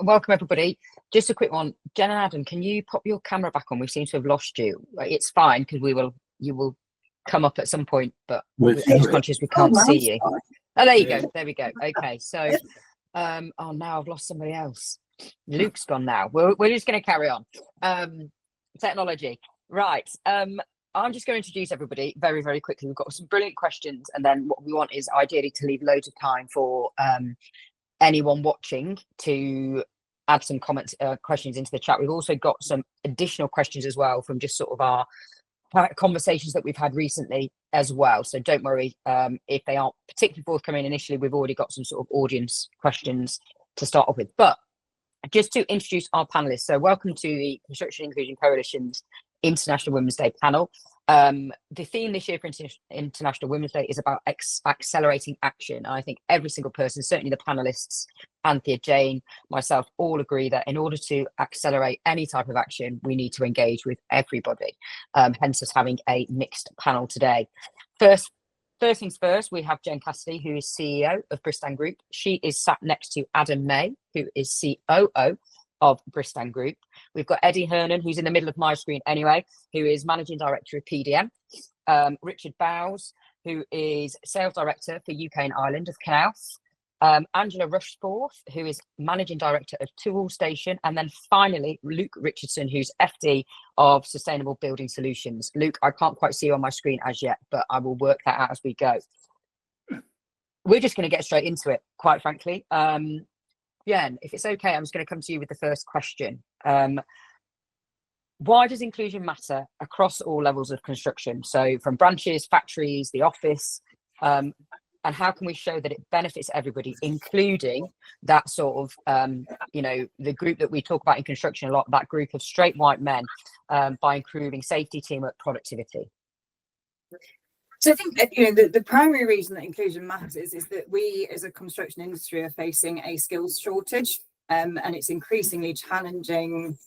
welcome everybody. Just a quick one. Jen and Adam, can you pop your camera back on? We seem to have lost you. It's fine because you will come up at some point, but we're just conscious we can't see you. Oh, there you go. There we go. Okay, so oh, now I've lost somebody else. Luke's gone now. We're just going to carry on. Technology, right? I'm just going to introduce everybody very, very quickly. We've got some brilliant questions, and then what we want is ideally to leave loads of time for anyone watching to add some comments, questions into the chat. We've also got some additional questions as well from just sort of our conversations that we've had recently as well. So don't worry if they aren't particularly forthcoming initially. We've already got some sort of audience questions to start off with. But just to introduce our panelists, so welcome to the Construction Inclusion Coalition's International Women's Day panel. The theme this year for International Women's Day is about accelerating action. I think every single person, certainly the panelists, Anthea, Jane, myself, all agree that in order to accelerate any type of action, we need to engage with everybody. Hence us having a mixed panel today. First things first, we have Jen Cassidy, who is CEO of Bristan Group. She is sat next to Adam May, who is COO of Bristan Group. We've got Eddie Hernan, who's in the middle of my screen anyway, who is Managing Director of PDM. Richard Bowes, who is Sales Director for UK and Ireland of Knaus. Angela Rushforth, who is Managing Director of Toolstation. And then finally, Luke Richardson, who's FD of Sustainable Building Solutions. Luke, I can't quite see you on my screen as yet, but I will work that out as we go. We're just going to get straight into it, quite frankly. Jen, if it's okay, I'm just going to come to you with the first question. Why does inclusion matter across all levels of construction? So from branches, factories, the office, and how can we show that it benefits everybody, including that sort of, the group that we talk about in construction a lot, that group of straight white men, by improving safety, teamwork, productivity? So I think that, the primary reason that inclusion matters is that we as a construction industry are facing a skills shortage, and it's increasingly challenging,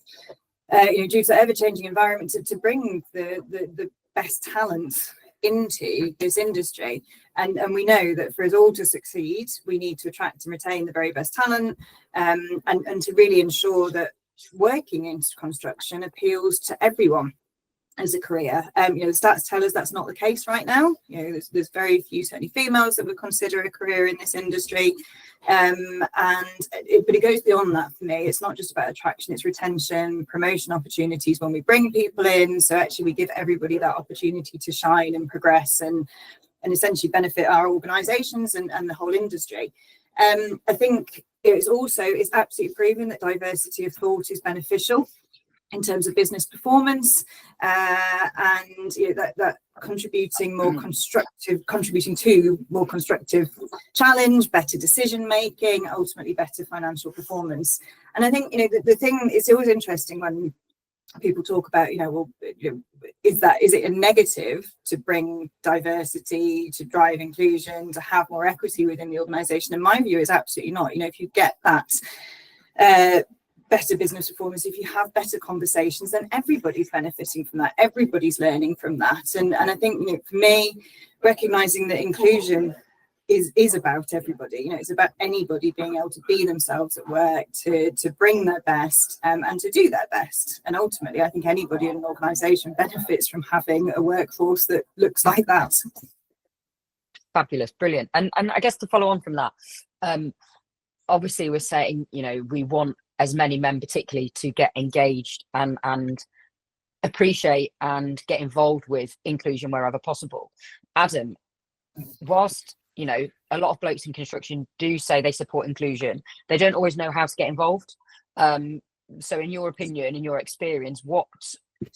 due to ever-changing environment, to bring the best talent into this industry. And we know that for us all to succeed, we need to attract and retain the very best talent, and to really ensure that working in construction appeals to everyone as a career. The stats tell us that's not the case right now. There's very few, certainly females, that would consider a career in this industry. But it goes beyond that for me. It's not just about attraction, it's retention, promotion opportunities when we bring people in. So actually we give everybody that opportunity to shine and progress and essentially benefit our organisations and the whole industry. I think it's absolutely proven that diversity of thought is beneficial in terms of business performance, and that contributing to more constructive challenge, better decision making, ultimately better financial performance. And I think the thing, it's always interesting when people talk about is it a negative to bring diversity, to drive inclusion, to have more equity within the organisation? And my view is absolutely not. If you get that better business performance, if you have better conversations, then everybody's benefiting from that, everybody's learning from that. And I think for me, recognizing that inclusion is about everybody. It's about anybody being able to be themselves at work, to bring their best, and to do their best. And ultimately, I think anybody in an organisation benefits from having a workforce that looks like that. Fabulous, brilliant. And I guess to follow on from that, obviously we're saying we want as many men particularly to get engaged and appreciate and get involved with inclusion wherever possible. Adam, whilst a lot of blokes in construction do say they support inclusion, they don't always know how to get involved. So in your opinion, in your experience, what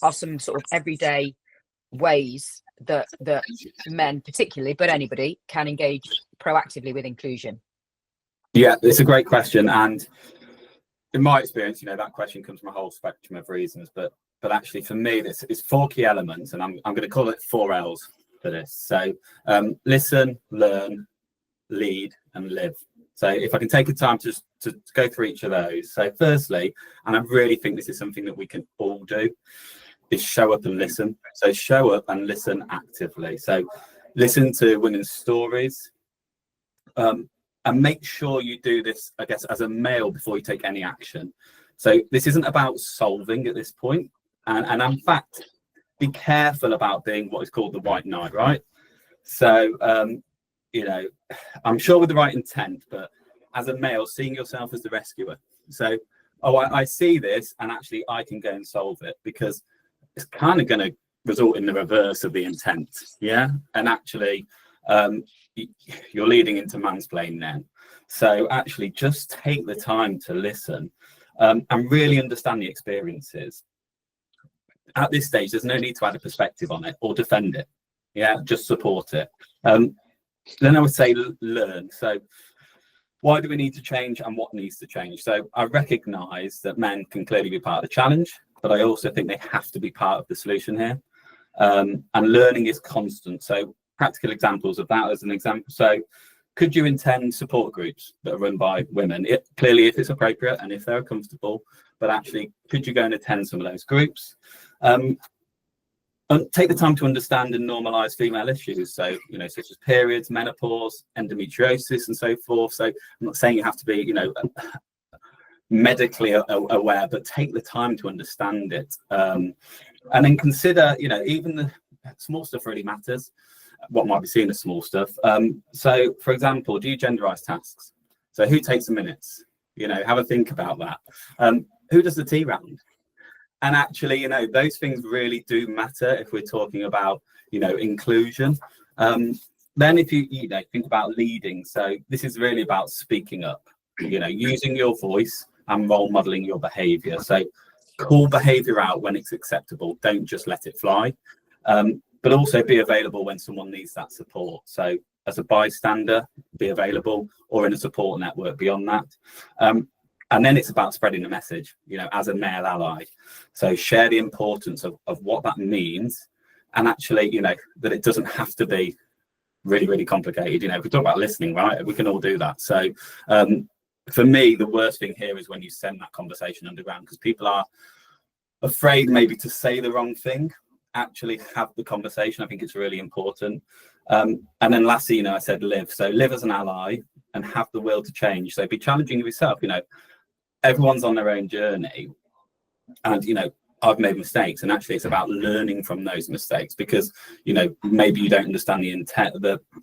are some sort of everyday ways that men particularly, but anybody, can engage proactively with inclusion? Yeah, it's a great question, and in my experience, that question comes from a whole spectrum of reasons, but actually for me, this is 4 key elements, and I'm going to call it 4 L's for this. So listen, learn, lead, and live. So if I can take the time to go through each of those. So firstly, and I really think this is something that we can all do, is show up and listen. So show up and listen actively. So listen to women's stories. And make sure you do this, I guess, as a male before you take any action. So this isn't about solving at this point. And in fact, be careful about being what is called the white knight, right? So, you know, I'm sure with the right intent, but as a male, seeing yourself as the rescuer. So, oh, I see this, and actually I can go and solve it, because it's kind of going to result in the reverse of the intent. Yeah. And actually, you're leading into mansplaining then. So actually just take the time to listen, and really understand the experiences. At this stage, there's no need to add a perspective on it or defend it. Yeah, just support it. Then I would say learn. So why do we need to change, and what needs to change? So I recognize that men can clearly be part of the challenge, but I also think they have to be part of the solution here. And learning is constant. So practical examples of that as an example. So could you attend support groups that are run by women? Clearly, if it's appropriate and if they're comfortable, but actually, could you go and attend some of those groups? And take the time to understand and normalize female issues. So, you know, such as periods, menopause, endometriosis, and so forth. So I'm not saying you have to be, you know, medically aware, but take the time to understand it. And then consider, you know, even the small stuff really matters. What might be seen as small stuff. So, for example, do you genderize tasks? So who takes the minutes? You know, have a think about that. Who does the tea round? And actually, you know, those things really do matter if we're talking about, you know, inclusion. Then if you know, think about leading. So this is really about speaking up, you know, using your voice and role modeling your behavior. So call behavior out when it's acceptable. Don't just let it fly. But also be available when someone needs that support. So as a bystander, be available, or in a support network beyond that. And then it's about spreading the message, you know, as a male ally. So share the importance of what that means, and actually, you know, that it doesn't have to be really, really complicated. You know, if we talk about listening, right, we can all do that. So for me, the worst thing here is when you send that conversation underground, because people are afraid maybe to say the wrong thing. Actually have the conversation. I think it's really important. And then lastly, you know, I said live. So live as an ally and have the will to change. So be challenging yourself. You know, everyone's on their own journey, and you know, I've made mistakes, and actually it's about learning from those mistakes, because you know, maybe you don't understand the intent,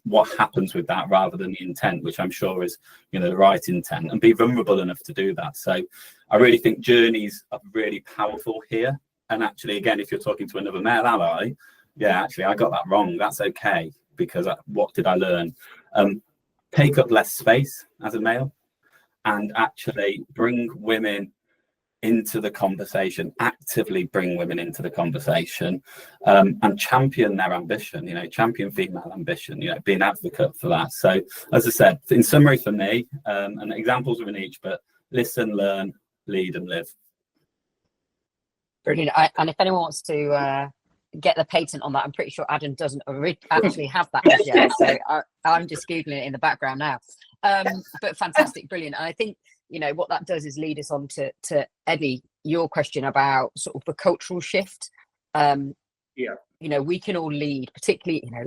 what happens with that, rather than the intent, which I'm sure is, you know, the right intent, and be vulnerable enough to do that. So I really think journeys are really powerful here. And actually, again, if you're talking to another male ally, yeah, actually, I got that wrong. That's okay, because what did I learn? Take up less space as a male, and actually bring women into the conversation, actively bring women into the conversation, and champion their ambition, you know, champion female ambition, you know, be an advocate for that. So, as I said, in summary for me, and examples within each, but listen, learn, lead, and live. Brilliant. And if anyone wants to get the patent on that, I'm pretty sure Adam doesn't actually have that as yet. So I'm just Googling it in the background now. But fantastic, brilliant. And I think, you know, what that does is lead us on to Eddie, your question about sort of the cultural shift. You know, we can all lead, particularly, you know,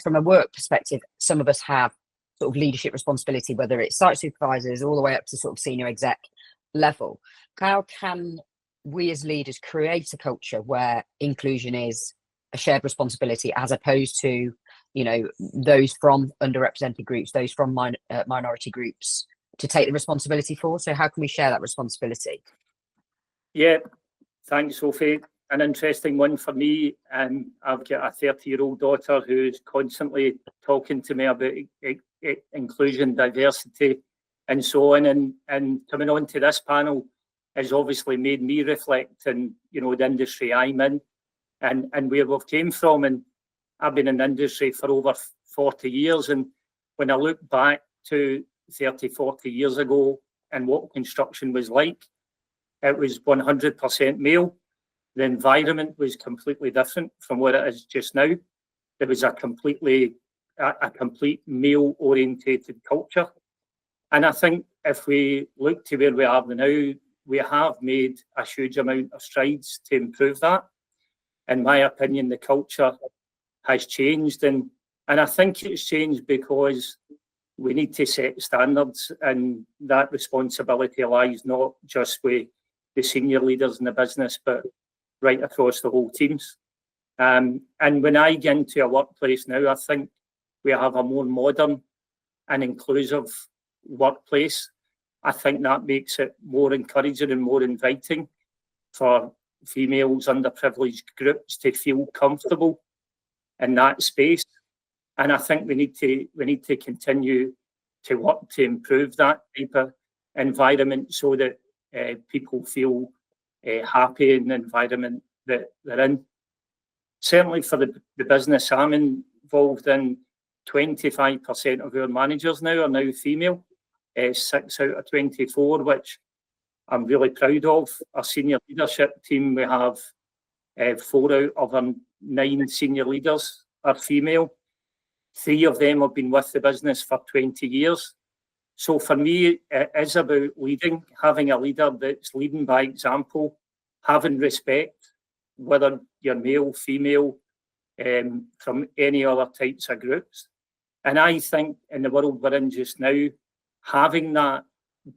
from a work perspective, some of us have sort of leadership responsibility, whether it's site supervisors all the way up to sort of senior exec level. How can we as leaders create a culture where inclusion is a shared responsibility, as opposed to, you know, those from underrepresented groups, those from minority groups to take the responsibility for? So how can we share that responsibility? Yeah, thanks, Sophie. An interesting one for me. I've got a 30-year-old daughter who's constantly talking to me about inclusion, diversity, and so on. And coming on to this panel has obviously made me reflect on, you know, the industry I'm in and where we've came from. And I've been in the industry for over 40 years. And when I look back to 30, 40 years ago and what construction was like, it was 100% male. The environment was completely different from what it is just now. There was a complete male-orientated culture. And I think if we look to where we are now, we have made a huge amount of strides to improve that. In my opinion, the culture has changed. And I think it's changed because we need to set standards, and that responsibility lies not just with the senior leaders in the business, but right across the whole teams. And when I get into a workplace now, I think we have a more modern and inclusive workplace. I think that makes it more encouraging and more inviting for females, underprivileged groups to feel comfortable in that space. And I think we need to continue to work to improve that type of environment so that people feel happy in the environment that they're in. Certainly for the business I'm involved in, 25% of our managers now are now female, 6 out of 24, which I'm really proud of. Our senior leadership team, we have 4 out of our 9 senior leaders are female. 3 of them have been with the business for 20 years. So for me, it is about leading, having a leader that's leading by example, having respect, whether you're male, female, from any other types of groups. And I think in the world we're in just now, having that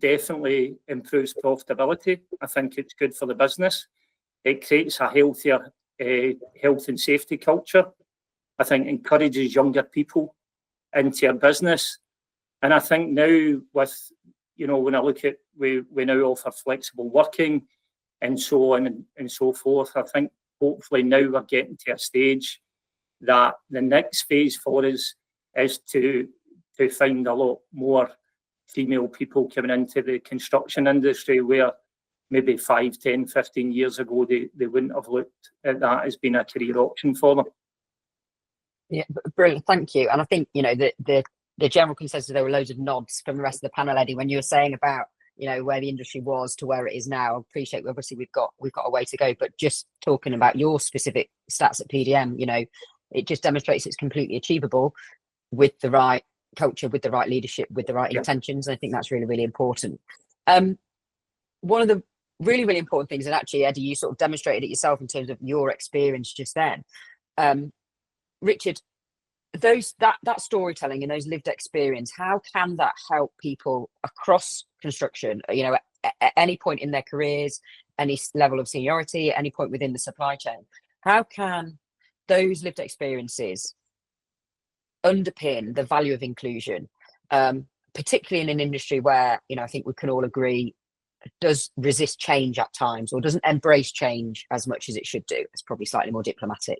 definitely improves profitability. I think it's good for the business. It creates a healthier health and safety culture. I think encourages younger people into your business. And I think now with, when I look at, we now offer flexible working and so on and so forth, I think hopefully now we're getting to a stage that the next phase for us is to find a lot more female people coming into the construction industry, where maybe 5, 10, 15 years ago, they wouldn't have looked at that as being a career option for them. Yeah, brilliant, thank you. And I think, the general consensus, there were loads of nods from the rest of the panel, Eddie, when you were saying about, where the industry was to where it is now. I appreciate, obviously, we've got a way to go, but just talking about your specific stats at PDM, it just demonstrates it's completely achievable with the right culture, with the right leadership, with the right intentions. And I think that's really, really important. One of the really, really important things, and actually, Eddie, you sort of demonstrated it yourself in terms of your experience just then. Richard, that storytelling and those lived experience, how can that help people across construction, at any point in their careers, any level of seniority, at any point within the supply chain? How can those lived experiences underpin the value of inclusion, particularly in an industry where, I think we can all agree, does resist change at times or doesn't embrace change as much as it should do? It's probably slightly more diplomatic.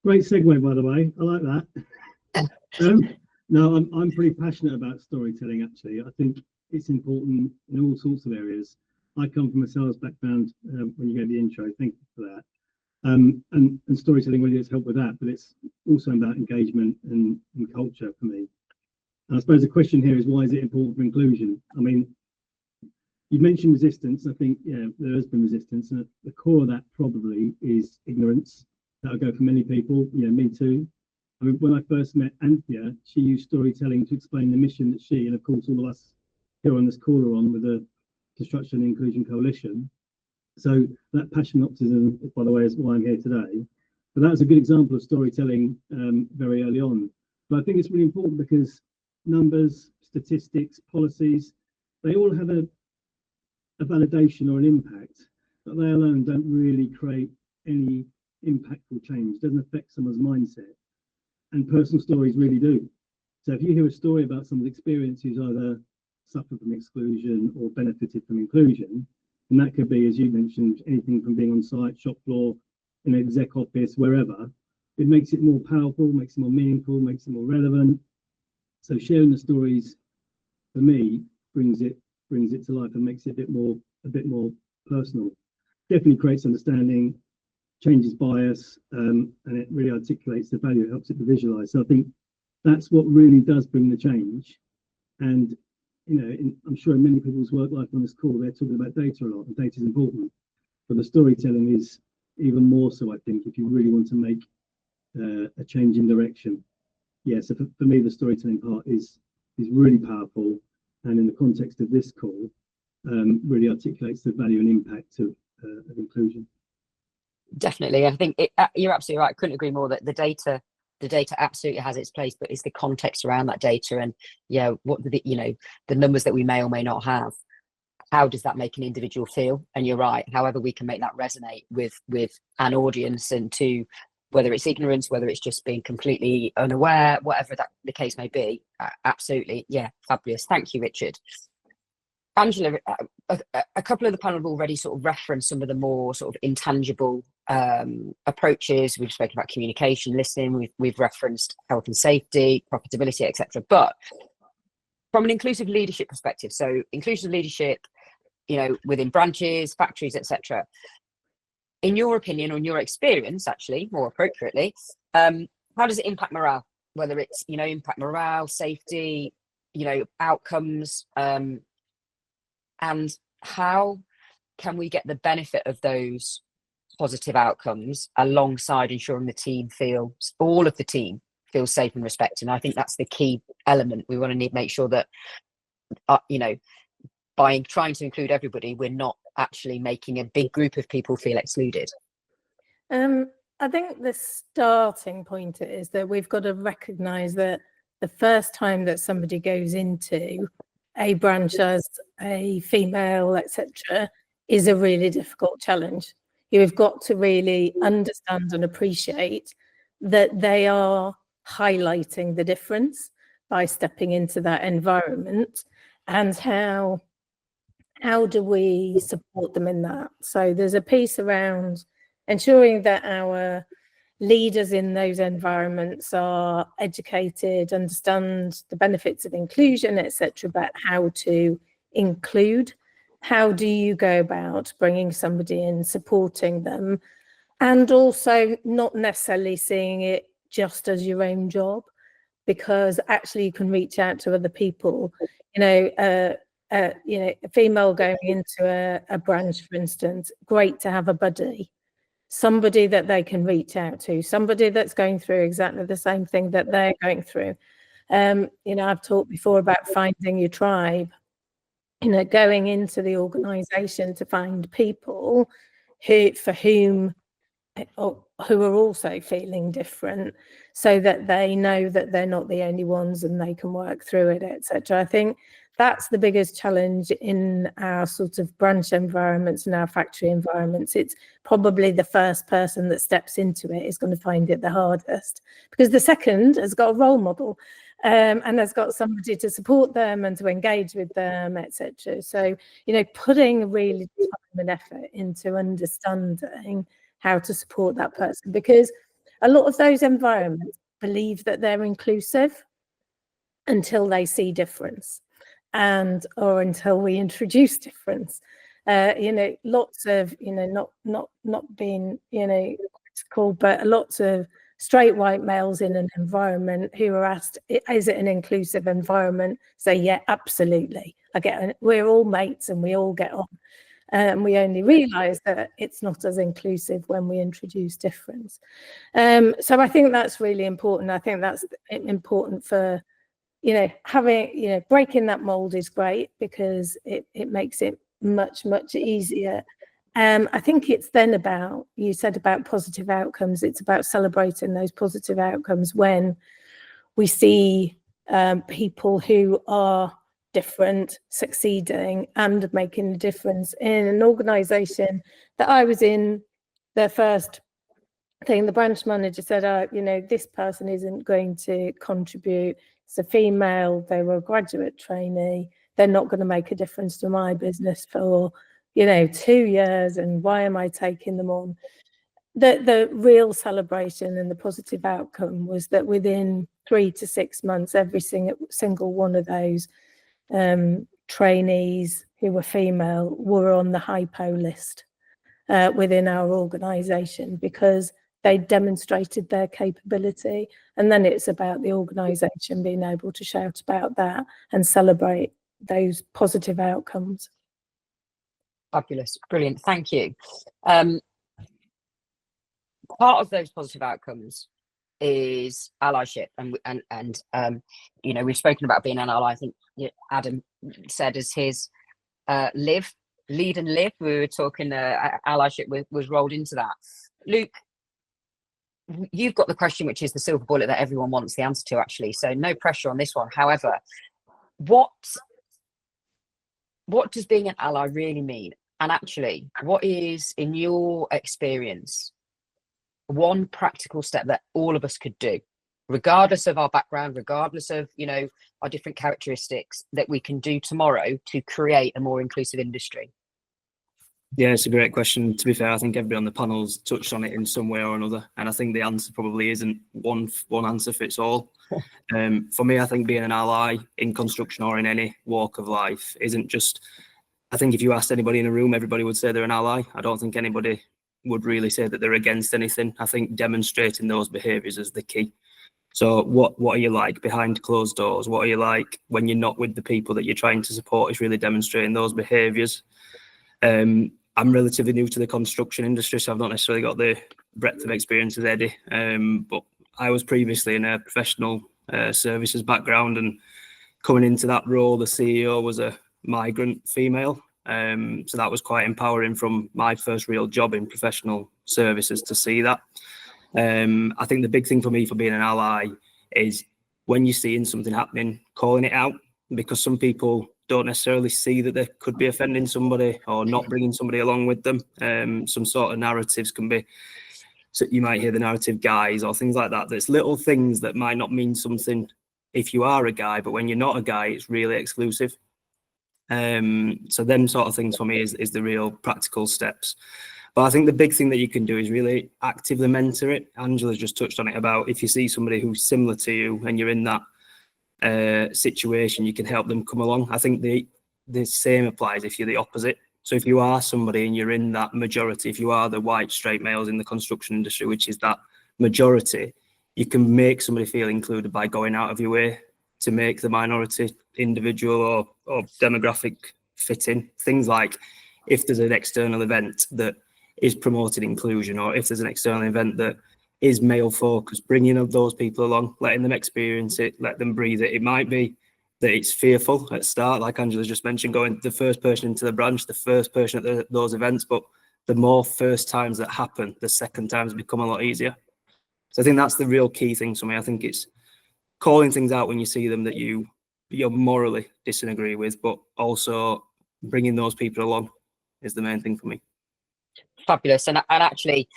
Great segue, by the way. I like that. No, I'm pretty passionate about storytelling, actually. I think it's important in all sorts of areas. I come from a sales background when you gave the intro. Thank you for that. And storytelling really does help with that, but it's also about engagement and culture for me. And I suppose the question here is, why is it important for inclusion? I mean, you mentioned resistance. I think, there has been resistance, and at the core of that probably is ignorance. That'll go for many people, me too. I mean, when I first met Anthea, she used storytelling to explain the mission that she, and of course all of us here on this call are on with the Construction and Inclusion Coalition. So that passion optimism, by the way, is why I'm here today. But that was a good example of storytelling very early on. But I think it's really important because numbers, statistics, policies, they all have a validation or an impact, but they alone don't really create any impactful change. It doesn't affect someone's mindset, and personal stories really do. So if you hear a story about someone's experience who's either suffered from exclusion or benefited from inclusion, and that could be, as you mentioned, anything from being on site, shop floor, in an exec office, wherever, it makes it more powerful, makes it more meaningful, makes it more relevant. So sharing the stories, for me, brings it to life and makes it a bit more personal. Definitely creates understanding, changes bias, and it really articulates the value. It helps it to visualize. So I think that's what really does bring the change. And I'm sure in many people's work life on this call, they're talking about data a lot, and data is important, but the storytelling is even more so, I think, if you really want to make a change in direction. So for me, the storytelling part is really powerful, and in the context of this call, really articulates the value and impact of inclusion. Definitely. I think you're absolutely right. I couldn't agree more that the data the data absolutely has its place, but it's the context around that data, and what the numbers that we may or may not have. How does that make an individual feel? And you're right, however we can make that resonate with an audience, and to whether it's ignorance, whether it's just being completely unaware, whatever the case may be. Absolutely, fabulous. Thank you, Richard. Angela, a couple of the panel have already sort of referenced some of the more sort of intangible approaches. We've spoken about communication, listening, we've referenced health and safety, profitability, etc. But from an inclusive leadership perspective, so inclusive leadership, within branches, factories, etc. In your opinion, or in your experience, actually, more appropriately, how does it impact morale? Whether it's, impact morale, safety, outcomes, and how can we get the benefit of those positive outcomes alongside ensuring all of the team feels safe and respected? And I think that's the key element. We want to make sure that, by trying to include everybody, we're not actually making a big group of people feel excluded. I think the starting point is that we've got to recognise that the first time that somebody goes into a branch as a female, etc., is a really difficult challenge. You've got to really understand and appreciate that they are highlighting the difference by stepping into that environment, and how do we support them in that? So there's a piece around ensuring that our leaders in those environments are educated, understand the benefits of inclusion, etc., but how to include. How do you go about bringing somebody in, supporting them, and also not necessarily seeing it just as your own job, because actually you can reach out to other people. A female going into a branch, for instance, great to have a buddy, somebody that they can reach out to, somebody that's going through exactly the same thing that they're going through. I've talked before about finding your tribe, going into the organisation to find people who are also feeling different, so that they know that they're not the only ones and they can work through it, etc. I think that's the biggest challenge in our sort of branch environments and our factory environments. It's probably the first person that steps into it is going to find it the hardest, because the second has got a role model and has got somebody to support them and to engage with them, etc. So, putting really time and effort into understanding how to support that person, because a lot of those environments believe that they're inclusive until they see difference, or until we introduce difference. Lots of, not being, critical, but lots of straight white males in an environment who are asked, is it an inclusive environment? Say, yeah, absolutely. We're all mates and we all get on. And we only realise that it's not as inclusive when we introduce difference. So I think that's really important. I think that's important for, having, breaking that mold is great, because it makes it much, much easier. I think it's then about, you said about positive outcomes, it's about celebrating those positive outcomes when we see people who are different succeeding and making a difference. In an organisation that I was in, the first thing the branch manager said, this person isn't going to contribute. It's a female, they were a graduate trainee, they're not going to make a difference to my business for 2 years, and why am I taking them on? The real celebration and the positive outcome was that within 3 to 6 months, every single one of those trainees who were female were on the hypo list within our organisation, because they demonstrated their capability. And then it's about the organisation being able to shout about that and celebrate those positive outcomes. Fabulous, brilliant, thank you. Part of those positive outcomes is allyship, and we've spoken about being an ally. I think Adam said as his lead and live. We were talking allyship was rolled into that. Luke, you've got the question, which is the silver bullet that everyone wants the answer to, actually. So no pressure on this one. However, what does being an ally really mean? And actually, what is, in your experience, one practical step that all of us could do, regardless of our background, regardless of, you know, our different characteristics, that we can do tomorrow to create a more inclusive industry? Yeah, it's a great question. To be fair, I think everybody on the panel's touched on it in some way or another, and I think the answer probably isn't one answer fits all. For me, I think being an ally in construction or in any walk of life isn't just, I think if you asked anybody in a room, everybody would say they're an ally. I don't think anybody would really say that they're against anything. I think demonstrating those behaviours is the key. So what are you like behind closed doors? What are you like when you're not with the people that you're trying to support? Is really demonstrating those behaviours. I'm relatively new to the construction industry, so I've not necessarily got the breadth of experience as Eddie, but I was previously in a professional services background, and coming into that role, the CEO was a migrant female, so that was quite empowering from my first real job in professional services to see that. I think the big thing for me for being an ally is when you're seeing something happening, calling it out, because some people don't necessarily see that they could be offending somebody or not bringing somebody along with them. Some sort of narratives can be, so you might hear the narrative guys or things like that. There's little things that might not mean something if you are a guy, but when you're not a guy, it's really exclusive. So them sort of things for me is the real practical steps. But I think the big thing that you can do is really actively mentor it. Angela's just touched on it about if you see somebody who's similar to you and you're in that situation, you can help them come along. I think the same applies if you're the opposite. So if you are somebody and you're in that majority, if you are the white straight males in the construction industry, which is that majority, you can make somebody feel included by going out of your way to make the minority individual or demographic fit in. Things like if there's an external event that is promoting inclusion, or if there's an external event that is male focused, bringing up those people along, letting them experience it, let them breathe it. It might be that it's fearful at start, like Angela just mentioned, going the first person into the branch, the first person at those events, but the more first times that happen, the second times become a lot easier. So I think that's the real key thing for me. I think it's calling things out when you see them that you're morally disagree with, but also bringing those people along is the main thing for me. Fabulous. And actually,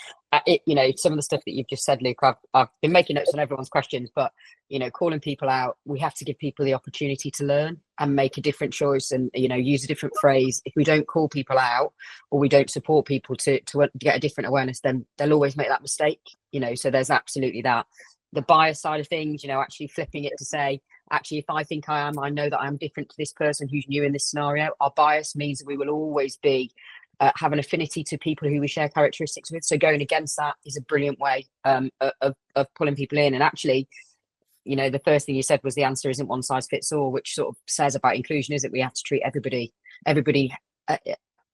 you know, some of the stuff that you've just said, Luke, I've been making notes on everyone's questions, but, you know, calling people out, we have to give people the opportunity to learn and make a different choice and, you know, use a different phrase. If we don't call people out or we don't support people to get a different awareness, then they'll always make that mistake, you know, so there's absolutely that. The bias side of things, you know, actually flipping it to say, actually, if I think I know that I'm different to this person who's new in this scenario, our bias means that we will always be have an affinity to people who we share characteristics with. So going against that is a brilliant way of pulling people in. And actually, you know, the first thing you said was the answer isn't one size fits all, which sort of says about inclusion is that we have to treat everybody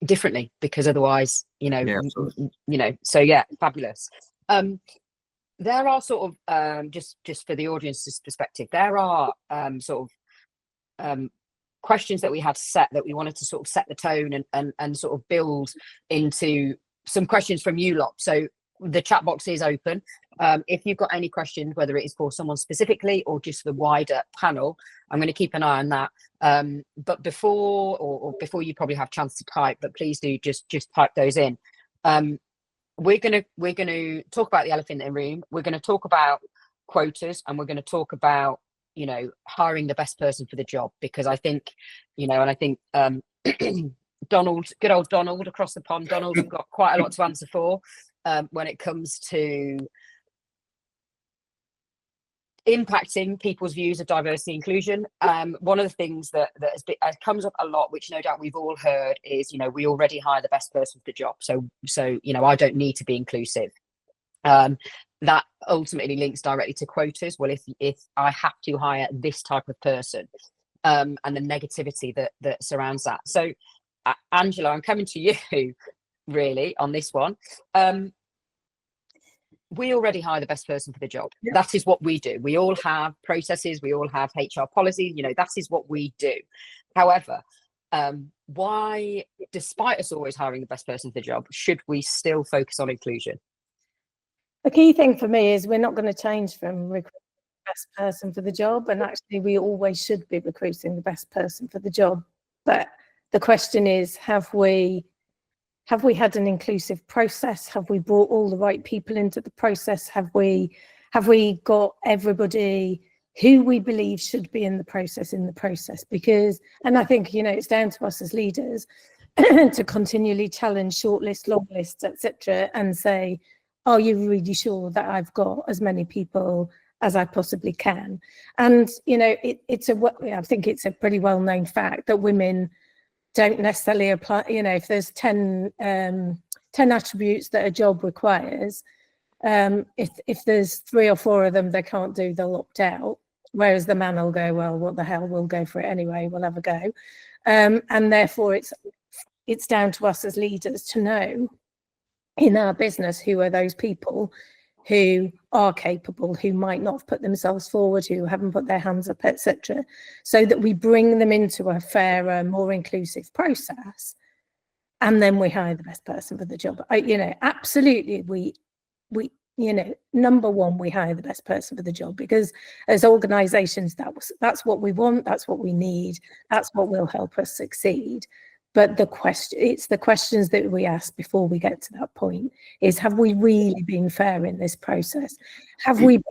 differently, because otherwise, you know, you know. So yeah, fabulous. There are sort of just for the audience's perspective, there are sort of questions that we had set that we wanted to sort of set the tone and sort of build into some questions from you lot. So the chat box is open. If you've got any questions, whether it is for someone specifically or just the wider panel, I'm going to keep an eye on that. But before you probably have a chance to type, but please do just type those in. We're going to talk about the elephant in the room. We're going to talk about quotas, and we're going to talk about, you know, hiring the best person for the job, because I think, you know, and I think Donald, good old Donald across the pond, Donald's got quite a lot to answer for when it comes to impacting people's views of diversity and inclusion. One of the things that comes up a lot, which no doubt we've all heard, is, you know, we already hire the best person for the job, so you know, I don't need to be inclusive. That ultimately links directly to quotas. Well, if I have to hire this type of person, and the negativity that surrounds that. So Angela, I'm coming to you really on this one. We already hire the best person for the job. Yeah. That is what we do. We all have processes, we all have HR policies, you know, that is what we do. However, why, despite us always hiring the best person for the job, should we still focus on inclusion? The key thing for me is we're not going to change from recruiting the best person for the job, and actually we always should be recruiting the best person for the job. But the question is, have we had an inclusive process? Have we brought all the right people into the process? Have we got everybody who we believe should be in the process? Because, and I think, you know, it's down to us as leaders to continually challenge shortlists, long lists, etc., and say, are you really sure that I've got as many people as I possibly can? And, you know, I think it's a pretty well-known fact that women don't necessarily apply, you know, if there's 10 attributes that a job requires, if there's 3 or 4 of them they can't do, they'll opt out. Whereas the man will go, well, what the hell, we'll go for it anyway, we'll have a go. And therefore it's down to us as leaders to know in our business who are those people who are capable, who might not have put themselves forward, who haven't put their hands up, etc., so that we bring them into a fairer, more inclusive process, and then we hire the best person for the job. You know, absolutely, we you know, number one, we hire the best person for the job, because as organisations, that's what we want, that's what we need, that's what will help us succeed. But it's the questions that we ask before we get to that point is, have we really been fair in this process? Has the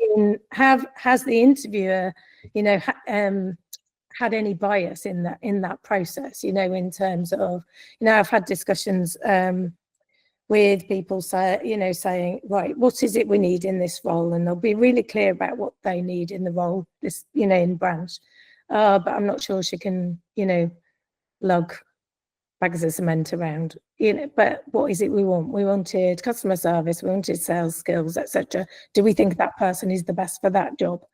interviewer, you know, had any bias in that process, you know, in terms of, you know, I've had discussions with people saying, right, what is it we need in this role? And they'll be really clear about what they need in the role, this, you know, in branch. But I'm not sure she can, you know, lug bags of cement around, you know, but what is it we want? We wanted customer service, we wanted sales skills, etc. Do we think that person is the best for that job?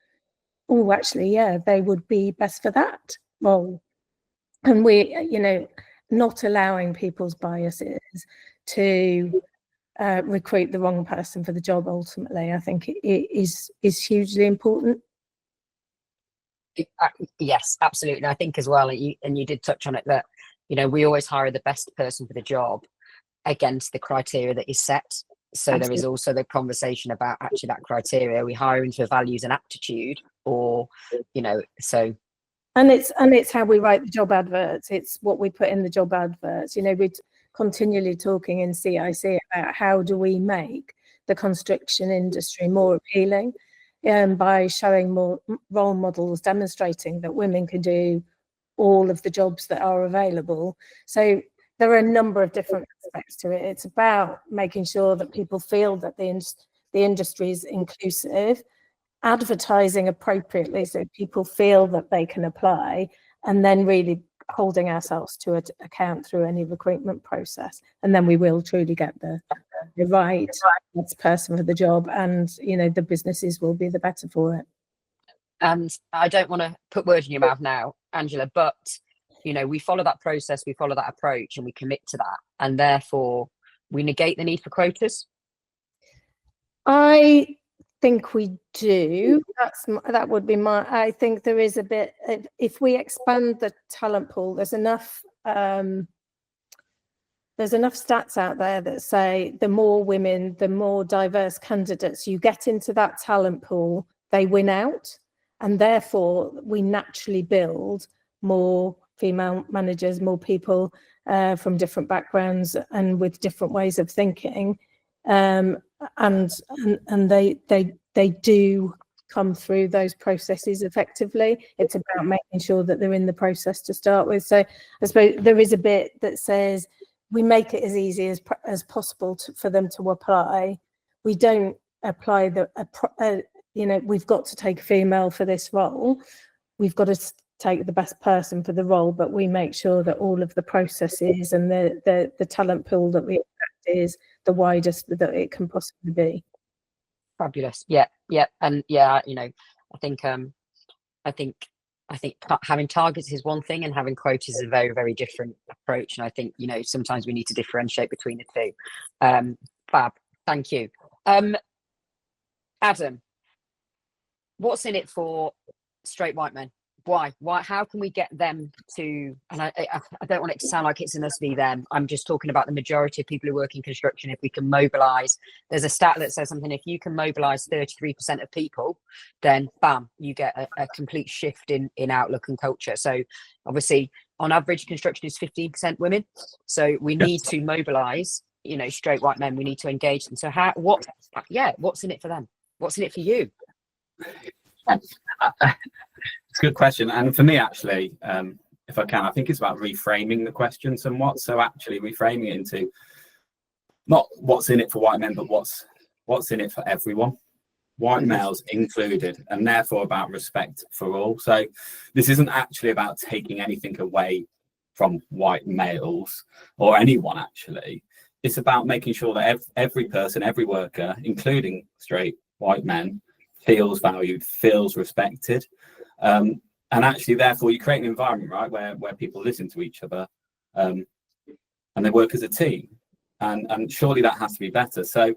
Oh, actually, yeah, they would be best for that role. And we, you know, not allowing people's biases to recruit the wrong person for the job, ultimately, I think it is hugely important. Yes, absolutely. And I think as well, and you did touch on it, that, you know, we always hire the best person for the job against the criteria that is set. So Absolutely. There is also the conversation about actually that criteria. Are we hiring for values and aptitude, or, you know, so. And it's how we write the job adverts. It's what we put in the job adverts. You know, we're continually talking in CIC about how do we make the construction industry more appealing, by showing more role models, demonstrating that women can do all of the jobs that are available. So there are a number of different aspects to it. It's about making sure that people feel that the industry is inclusive, advertising appropriately so people feel that they can apply, and then really holding ourselves to account through any recruitment process. And then we will truly get the right person for the job, and, you know, the businesses will be the better for it. And I don't want to put words in your mouth now, Angela, but, you know, we follow that process, we follow that approach, and we commit to that, and therefore we negate the need for quotas. I think we do. That would be my. I think there is a bit. If we expand the talent pool, there's enough stats out there that say the more women, the more diverse candidates you get into that talent pool, they win out. And therefore, we naturally build more female managers, more people from different backgrounds and with different ways of thinking, and they do come through those processes effectively. It's about making sure that they're in the process to start with. So I suppose there is a bit that says we make it as easy as possible for them to apply. We don't apply you know, we've got to take a female for this role. We've got to take the best person for the role, but we make sure that all of the processes and the talent pool that we expect is the widest that it can possibly be. Fabulous. Yeah. And yeah, you know, I think having targets is one thing, and having quotas is a very, very different approach. And I think, you know, sometimes we need to differentiate between the two. Fab. Thank you. Adam, what's in it for straight white men? Why? How can we get them to, and I don't want it to sound like it's an us v them. I'm just talking about the majority of people who work in construction. If we can mobilize, there's a stat that says something, if you can mobilize 33% of people, then bam, you get a complete shift in outlook and culture. So obviously on average construction is 15% women. So we need to mobilize, you know, straight white men. We need to engage them. So what's in it for them? What's in it for you? It's a good question, and for me, actually, if I can, I think it's about reframing the question somewhat. So actually reframing it into not what's in it for white men, but what's in it for everyone, white males included, and therefore about respect for all. So this isn't actually about taking anything away from white males or anyone, actually. It's about making sure that every person, every worker, including straight white men, feels valued, feels respected. And actually, therefore, you create an environment, right, where people listen to each other, and they work as a team. And surely that has to be better. So,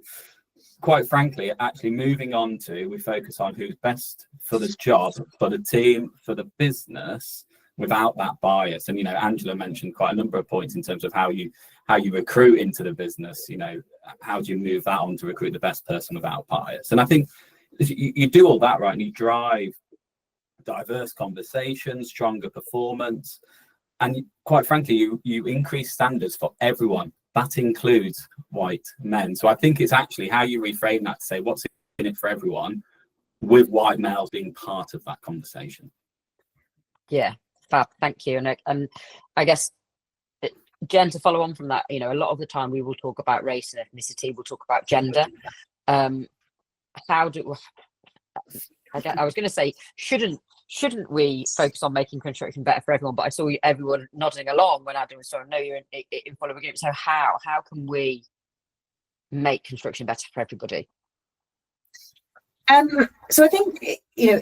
quite frankly, actually moving on to, we focus on who's best for the job, for the team, for the business, without that bias. And, you know, Angela mentioned quite a number of points in terms of how you recruit into the business. You know, how do you move that on to recruit the best person without bias? And I think you do all that, right, and you drive diverse conversations, stronger performance, and quite frankly, you increase standards for everyone. That includes white men. So I think it's actually how you reframe that to say what's in it for everyone, with white males being part of that conversation. Yeah, fab. Thank you. And I guess, Jen, to follow on from that, you know, a lot of the time we will talk about race and ethnicity, we'll talk about gender. I was going to say, shouldn't we focus on making construction better for everyone? But I saw everyone nodding along when Adam was saying, no, you're in full agreement. So how can we make construction better for everybody? So I think, you know,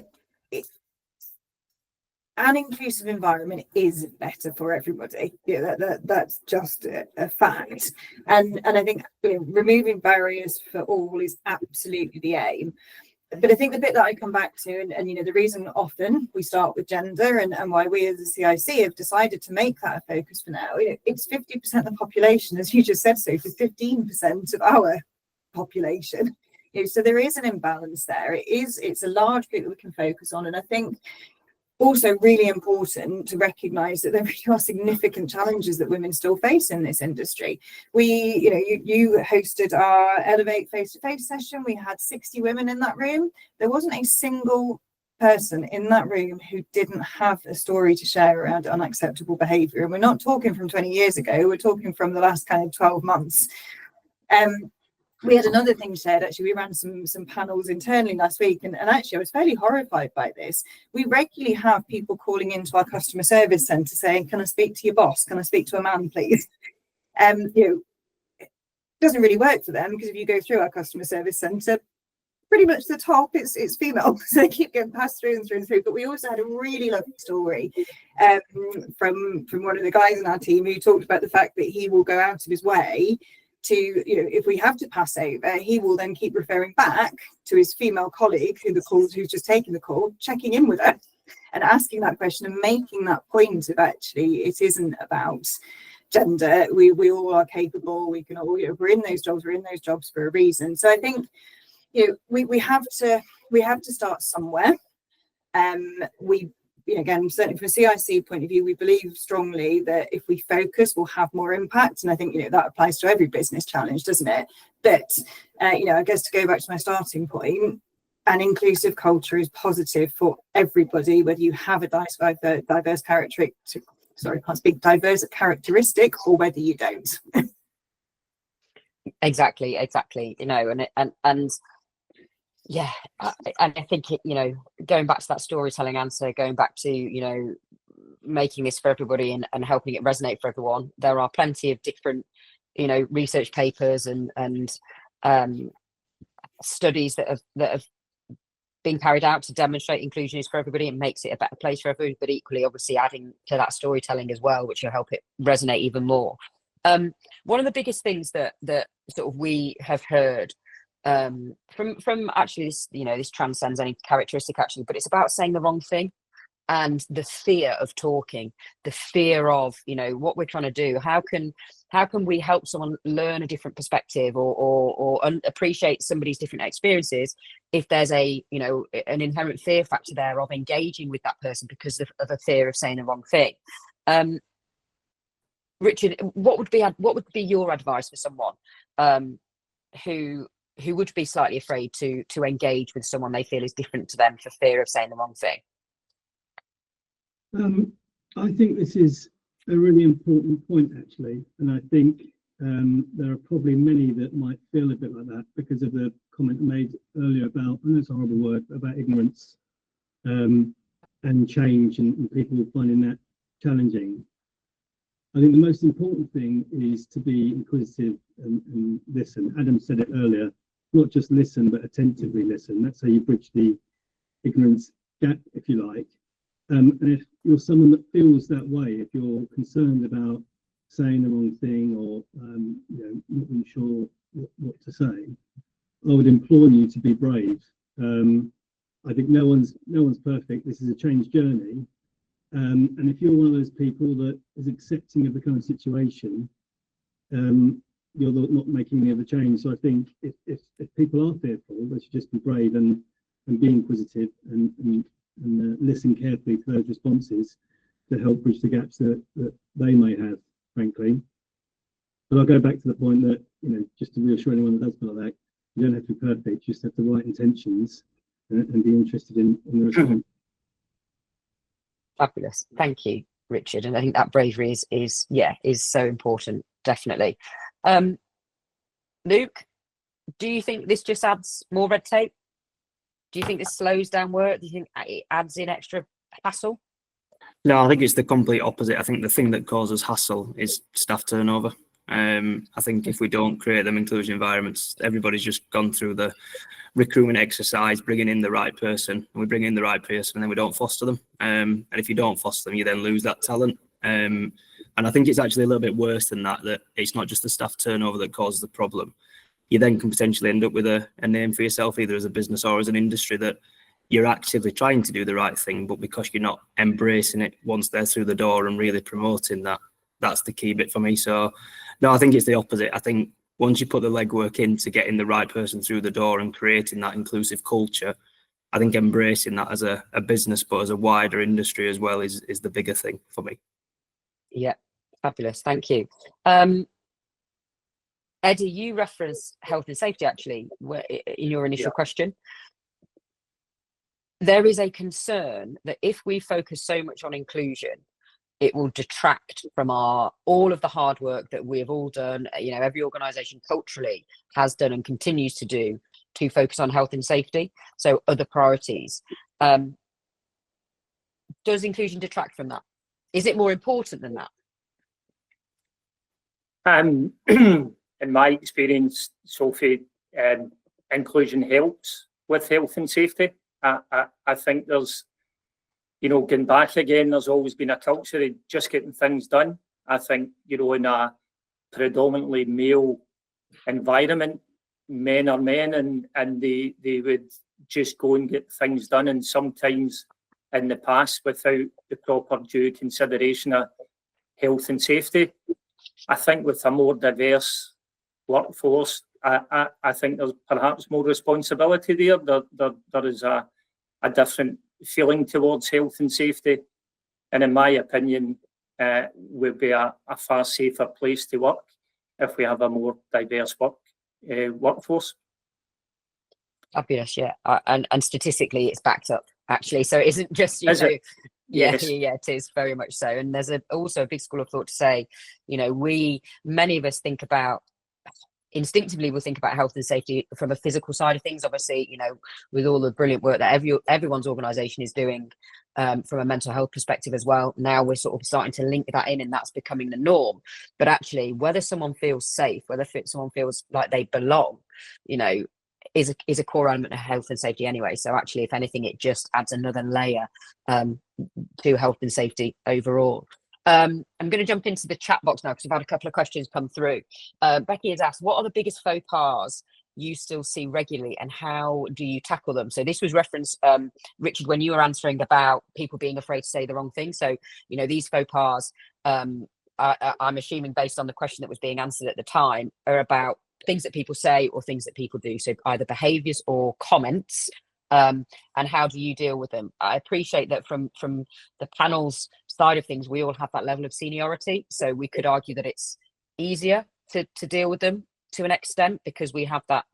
an inclusive environment is better for everybody. Yeah, that's just a fact. And I think, you know, removing barriers for all is absolutely the aim. But I think the bit that I come back to, and you know, the reason often we start with gender and why we as a CIC have decided to make that a focus for now, you know, it's 50% of the population, as you just said, Sophie, 15% of our population. You know, so there is an imbalance there. It's a large group that we can focus on. And I think also really important to recognise that there really are significant challenges that women still face in this industry. You hosted our Elevate face-to-face session. We had 60 women in that room. There wasn't a single person in that room who didn't have a story to share around unacceptable behaviour. And we're not talking from 20 years ago, we're talking from the last kind of 12 months. We had another thing shared, actually. We ran some panels internally last week, and actually I was fairly horrified by this. We regularly have people calling into our customer service centre saying, can I speak to your boss? Can I speak to a man, please? You know, it doesn't really work for them, because if you go through our customer service centre, pretty much the top it's female, so they keep getting passed through and through and through. But we also had a really lovely story from one of the guys in our team who talked about the fact that he will go out of his way to, you know, if we have to pass over, he will then keep referring back to his female colleague who's just taken the call, checking in with her and asking that question and making that point of actually it isn't about gender. We all are capable. We can all, you know, we're in those jobs for a reason. So I think, you know, we have to start somewhere. You know, again, certainly from a CIC point of view, we believe strongly that if we focus, we'll have more impact. And I think, you know, that applies to every business challenge, doesn't it? But, you know, I guess to go back to my starting point, an inclusive culture is positive for everybody, whether you have a diverse characteristic, or whether you don't. Exactly. You know, and yeah, and I think you know, going back to that storytelling answer, going back to, you know, making this for everybody and helping it resonate for everyone. There are plenty of different, you know, research papers and studies that have been carried out to demonstrate inclusion is for everybody and makes it a better place for everybody. But equally, obviously, adding to that storytelling as well, which will help it resonate even more. One of the biggest things that sort of we have heard from actually this, you know, this transcends any characteristic actually, but it's about saying the wrong thing. and the fear of talking, the fear of, you know, what we're trying to do. How can we help someone learn a different perspective or appreciate somebody's different experiences if there's a, you know, an inherent fear factor there of engaging with that person because of a fear of saying the wrong thing. Richard, what would be your advice for someone who would be slightly afraid to engage with someone they feel is different to them for fear of saying the wrong thing? I think this is a really important point, actually, and I think there are probably many that might feel a bit like that because of the comment made earlier about, I know it's a horrible word, about ignorance and change and people finding that challenging. I think the most important thing is to be inquisitive and listen. Adam said it earlier, not just listen, but attentively listen. That's how you bridge the ignorance gap, if you like. And if you're someone that feels that way, if you're concerned about saying the wrong thing or you know, not really sure what to say, I would implore you to be brave. I think no one's perfect. This is a change journey, and if you're one of those people that is accepting of the current situation, you're not making any other change. So I think if people are fearful, they should just be brave and be inquisitive and listen carefully to those responses to help bridge the gaps that they may have, frankly. But I'll go back to the point that, you know, just to reassure anyone that does feel like that, you don't have to be perfect, you just have the right intentions and be interested in the response. Fabulous. Thank you, Richard. And I think that bravery is so important, definitely. Luke, do you think this just adds more red tape? Do you think this slows down work? Do you think it adds in extra hassle? No, I think it's the complete opposite. I think the thing that causes hassle is staff turnover. I think if we don't create them inclusion environments, everybody's just gone through the recruitment exercise, bringing in the right person, and we bring in the right person and then we don't foster them. And if you don't foster them, you then lose that talent. And I think it's actually a little bit worse than that, that it's not just the staff turnover that causes the problem. You then can potentially end up with a name for yourself, either as a business or as an industry, that you're actively trying to do the right thing, but because you're not embracing it once they're through the door and really promoting that, that's the key bit for me. So no, I think it's the opposite. I think once you put the legwork into getting the right person through the door and creating that inclusive culture, I think embracing that as a business, but as a wider industry as well, is the bigger thing for me. Yeah, fabulous. Thank you. Eddie, you referenced health and safety actually in your initial question. There is a concern that if we focus so much on inclusion, it will detract from all of the hard work that we have all done. You know, every organisation culturally has done and continues to do to focus on health and safety. So other priorities. Does inclusion detract from that? Is it more important than that? In my experience, Sophie, inclusion helps with health and safety. I think there's, you know, going back again, there's always been a culture of just getting things done. I think, you know, in a predominantly male environment, men are men and they would just go and get things done. And sometimes in the past, without the proper due consideration of health and safety, I think with a more diverse workforce, I think there's perhaps more responsibility there. There is a different feeling towards health and safety, and in my opinion, would be a far safer place to work if we have a more diverse workforce. Fabulous, yeah, and statistically, it's backed up actually. So it isn't just Yes. Yeah, it is very much so. And there's also a big school of thought to say, you know, many of us instinctively we'll think about health and safety from a physical side of things. Obviously, you know, with all the brilliant work that everyone's organisation is doing from a mental health perspective as well. Now we're sort of starting to link that in, and that's becoming the norm. But actually, whether someone feels safe, whether someone feels like they belong, you know, is a core element of health and safety anyway. So actually, if anything, it just adds another layer to health and safety overall. I'm going to jump into the chat box now because I've had a couple of questions come through. Becky has asked, what are the biggest faux pas you still see regularly, and how do you tackle them? So this was referenced, Richard, when you were answering about people being afraid to say the wrong thing. So, you know, these faux pas, I'm assuming based on the question that was being answered at the time, are about things that people say or things that people do. So either behaviours or comments. And how do you deal with them? I appreciate that from the panel's side of things, we all have that level of seniority. So we could argue that it's easier to deal with them to an extent because we have that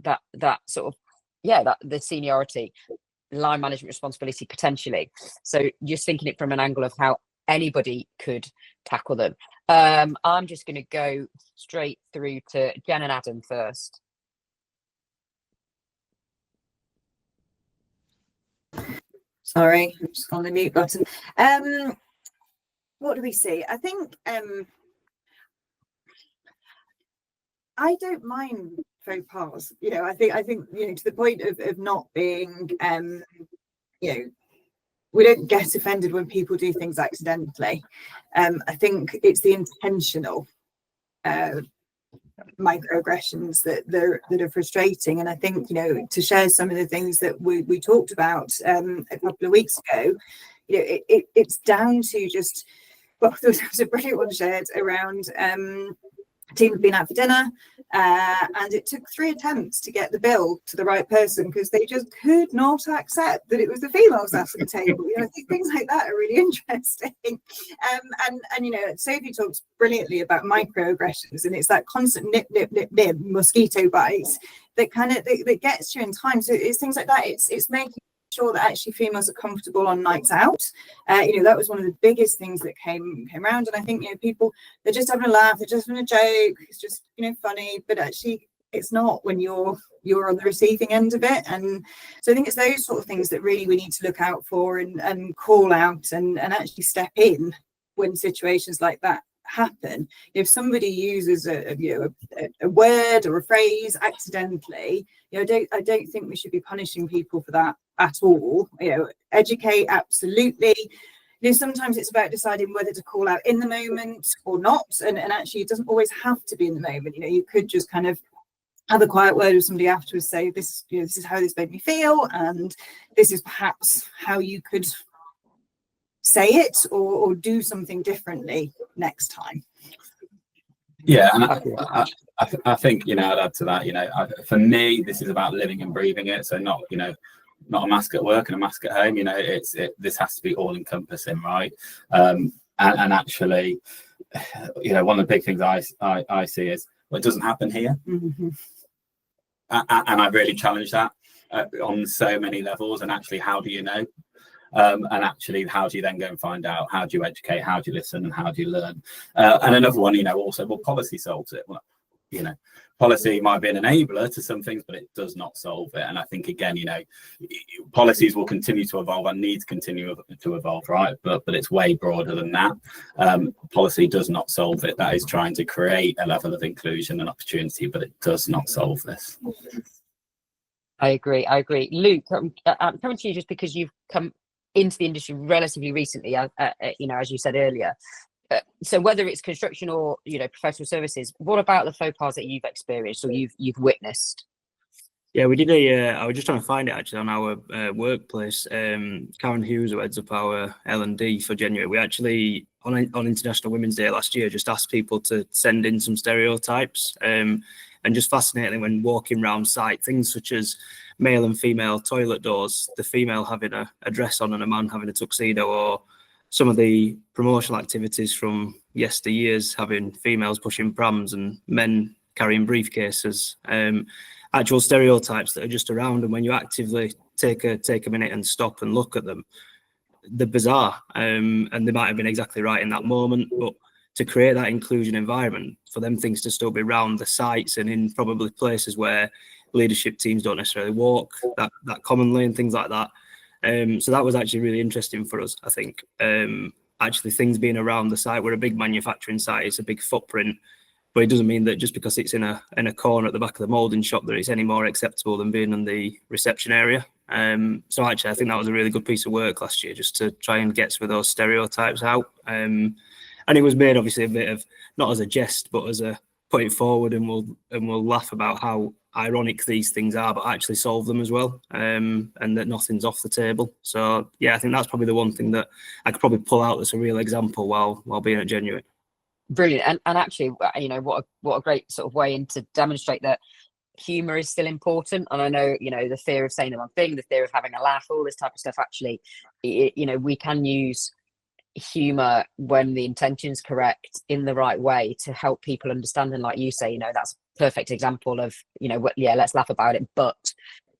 sort of, that the seniority, line management responsibility potentially. So just thinking it from an angle of how anybody could tackle them. I'm just going to go straight through to Jen and Adam first. Sorry, I'm just on the mute button. What do we see? I think I don't mind faux pas. You know, I think you know, to the point of not being you know, we don't get offended when people do things accidentally. I think it's the intentional microaggressions that are frustrating. And I think, you know, to share some of the things that we talked about a couple of weeks ago, you know, it's down to just, well, there was a brilliant one shared around a team had been out for dinner and it took 3 attempts to get the bill to the right person because they just could not accept that it was the females at the table. You know, I think things like that are really interesting. And you know, Sophie talks brilliantly about microaggressions, and it's that constant nip, mosquito bites that kind of that gets you in time. So it's things like that. It's making sure that actually females are comfortable on nights out. You know, that was one of the biggest things that came around. And I think, you know, people, they're just having a laugh, they're just having a joke, it's just, you know, funny, but actually it's not when you're on the receiving end of it. And so I think it's those sort of things that really we need to look out for and call out and actually step in when situations like that happen. If somebody uses a word or a phrase accidentally, you know, I don't think we should be punishing people for that at all. You know, educate, absolutely. You know, sometimes it's about deciding whether to call out in the moment or not, and actually it doesn't always have to be in the moment. You know, you could just kind of have a quiet word with somebody afterwards, say this, you know, this is how this made me feel, and this is perhaps how you could say it or do something differently next time. Yeah, and I think, you know, I'd add to that, you know, for me, this is about living and breathing it. So not, you know, not a mask at work and a mask at home. You know, this has to be all encompassing, right? And actually, you know, one of the big things I see is, well, it doesn't happen here. Mm-hmm. And I really challenge that on so many levels. And actually, how do you know? And actually, how do you then go and find out? How do you educate? How do you listen? And how do you learn? And another one, you know, also, well, policy solves it. Well, you know, policy might be an enabler to some things, but it does not solve it. And I think, again, you know, policies will continue to evolve and need to continue to evolve, right? But it's way broader than that. Policy does not solve it. That is trying to create a level of inclusion and opportunity, but it does not solve this. I agree. Luke, I'm coming to you just because you've come into the industry relatively recently, you know, as you said earlier. So whether it's construction or, you know, professional services, what about the faux pas that you've experienced or you've witnessed? Yeah, we did I was just trying to find it actually on our workplace. Karen Hughes, who heads up our L&D for January, we actually, on International Women's Day last year, just asked people to send in some stereotypes. And just fascinating when walking around site, things such as male and female toilet doors, the female having a dress on and a man having a tuxedo, or some of the promotional activities from yesteryears, having females pushing prams and men carrying briefcases, actual stereotypes that are just around. And when you actively take a minute and stop and look at them, they're bizarre, and they might have been exactly right in that moment, but to create that inclusion environment for them things to still be around the sites and in probably places where leadership teams don't necessarily walk that commonly and things like that. So that was actually really interesting for us, I think. Actually, things being around the site, we're a big manufacturing site, it's a big footprint, but it doesn't mean that just because it's in a corner at the back of the moulding shop that it's any more acceptable than being in the reception area. So actually, I think that was a really good piece of work last year, just to try and get some of those stereotypes out. And it was made obviously a bit of, not as a jest, but as a put it forward, and we'll laugh about how ironic these things are, but actually solve them as well, and that nothing's off the table. So yeah, I think that's probably the one thing that I could probably pull out that's a real example while being at Genuine. Brilliant. And actually, you know, what a great sort of way in to demonstrate that humor is still important. And I know, you know, the fear of saying the wrong thing, the fear of having a laugh, all this type of stuff, actually, you know, we can use humor when the intention's correct in the right way to help people understand. And like you say, you know, that's a perfect example of, you know, yeah, let's laugh about it, but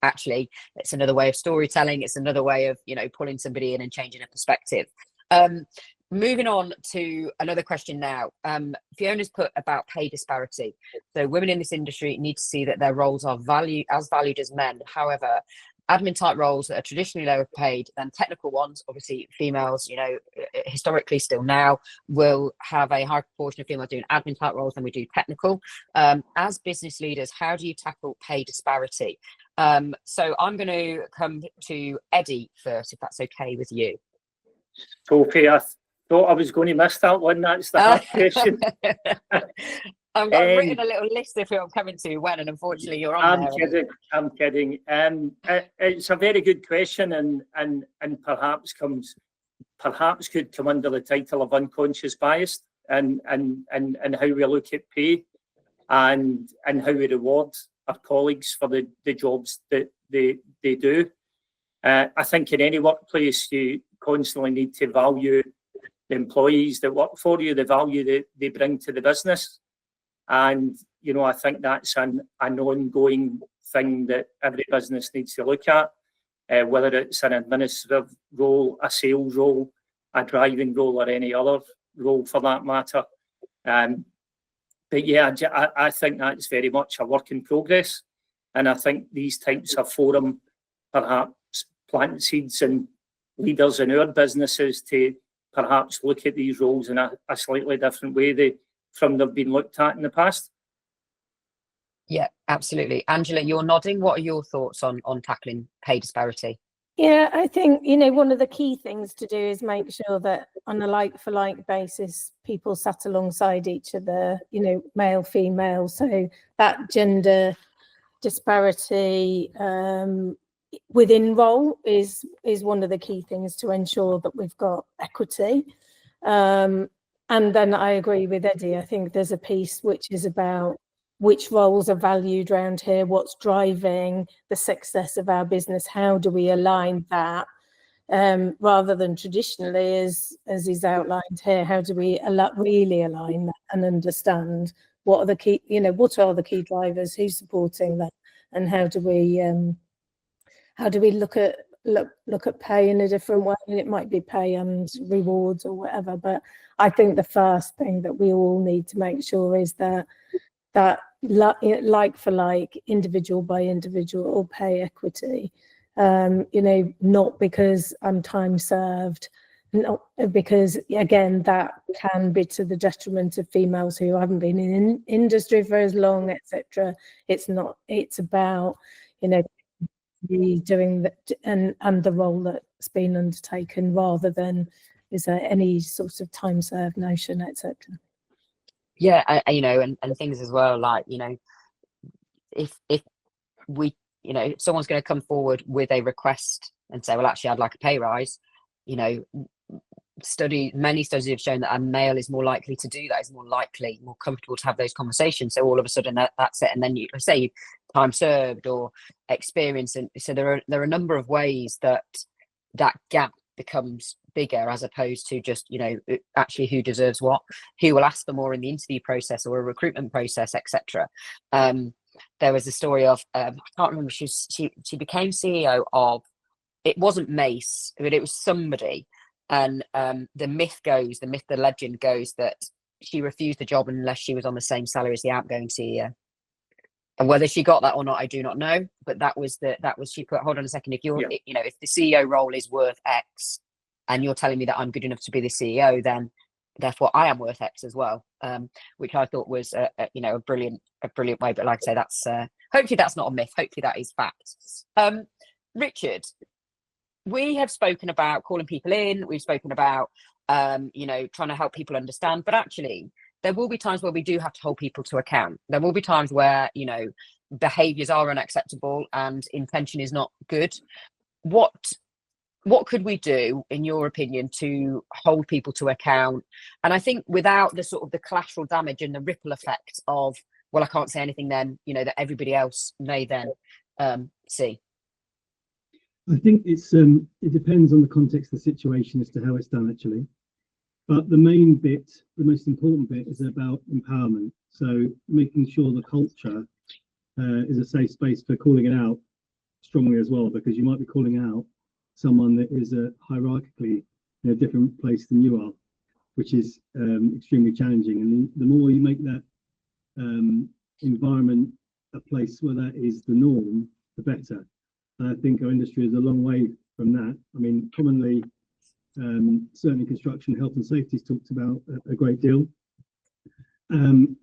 actually it's another way of storytelling. It's another way of, you know, pulling somebody in and changing a perspective. Moving on to another question now. Fiona's put about pay disparity. So women in this industry need to see that their roles are valued as men. However, admin type roles that are traditionally lower paid than technical ones, obviously females, you know, historically still now, will have a higher proportion of females doing admin type roles than we do technical. As business leaders, how do you tackle pay disparity? So I'm going to come to Eddie first, if that's okay with you. Sophie, I thought I was going to miss that one. That's the hard question. I've written a little list of who I'm coming to when, and unfortunately you're on there. I'm kidding. It's a very good question, and perhaps could come under the title of unconscious bias, and how we look at pay, and how we reward our colleagues for the jobs that they do. I think in any workplace you constantly need to value the employees that work for you, the value that they bring to the business. And, you know, I think that's an ongoing thing that every business needs to look at, whether it's an administrative role, a sales role, a driving role, or any other role for that matter. But yeah, I think that's very much a work in progress. And I think these types of forum perhaps plant seeds in leaders in our businesses to perhaps look at these roles in a slightly different way from they've been looked at in the past. Yeah, absolutely. Angela, you're nodding. What are your thoughts on tackling pay disparity? Yeah, I think, you know, one of the key things to do is make sure that on a like-for-like basis, people sat alongside each other, you know, male, female. So that gender disparity within role is one of the key things to ensure that we've got equity. And then I agree with Eddie. I think there's a piece which is about which roles are valued around here, what's driving the success of our business, how do we align that, rather than traditionally, as is outlined here, how do we really align that and understand what are the key, you know, what are the key drivers, who's supporting that, and how do we look at pay in a different way? And it might be pay and rewards or whatever, but I think the first thing that we all need to make sure is that like for like, individual by individual pay equity, you know, not because I'm time served, not because, again, that can be to the detriment of females who haven't been in industry for as long, etc. It's not, it's about, you know, doing that and the role that's been undertaken, rather than is there any sort of time served notion, etc. Yeah, you know, and things as well, like, you know, if we, you know, if someone's going to come forward with a request and say, well, actually, I'd like a pay rise, you know, many studies have shown that a male is more likely to do that, is more likely, more comfortable to have those conversations. So all of a sudden that's it. And then you say time served or experience. And so there are a number of ways that gap becomes bigger, as opposed to just, you know, actually who deserves what, who will ask for more in the interview process or a recruitment process, etc. There was a story of I can't remember, she became CEO of, it wasn't Mace, but it was somebody, and the legend goes that she refused the job unless she was on the same salary as the outgoing CEO. And whether she got that or not, I do not know. But that was she put, hold on a second, if you're, you know, if the CEO role is worth X, and you're telling me that I'm good enough to be the CEO, then therefore I am worth X as well. Which I thought was you know, a brilliant way. But like I say, that's hopefully that's not a myth. Hopefully that is fact. Richard, we have spoken about calling people in. We've spoken about you know, trying to help people understand. But actually, there will be times where we do have to hold people to account. There will be times where, you know, behaviours are unacceptable and intention is not good. What could we do, in your opinion, to hold people to account? And I think without the sort of the collateral damage and the ripple effect of, well, I can't say anything then, you know, that everybody else may then see. I think it's it depends on the context of the situation as to how it's done, actually. But the main bit, the most important bit, is about empowerment. So making sure the culture is a safe space for calling it out strongly as well, because you might be calling out someone that is hierarchically in a different place than you are, which is extremely challenging. And the more you make that environment a place where that is the norm, the better. And I think our industry is a long way from that. I mean, commonly, certainly construction, health and safety is talked about a great deal, and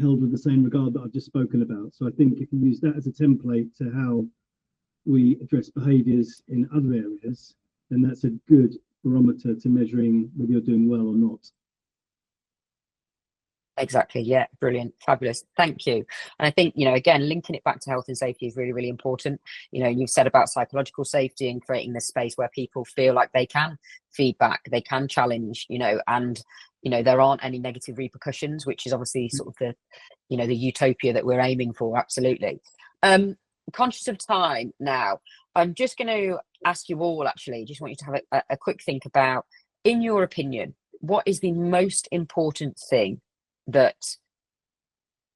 held with the same regard that I've just spoken about. So I think if you use that as a template to how we address behaviours in other areas, then that's a good barometer to measuring whether you're doing well or not. Exactly. Yeah. Brilliant. Fabulous. Thank you. And I think, you know, again, linking it back to health and safety is really, really important. You know, you've said about psychological safety and creating this space where people feel like they can feedback, they can challenge, you know, and, you know, there aren't any negative repercussions, which is obviously sort of the, you know, the utopia that we're aiming for. Absolutely. Conscious of time now, I'm just going to ask you all, actually, just want you to have a quick think about, in your opinion, what is the most important thing that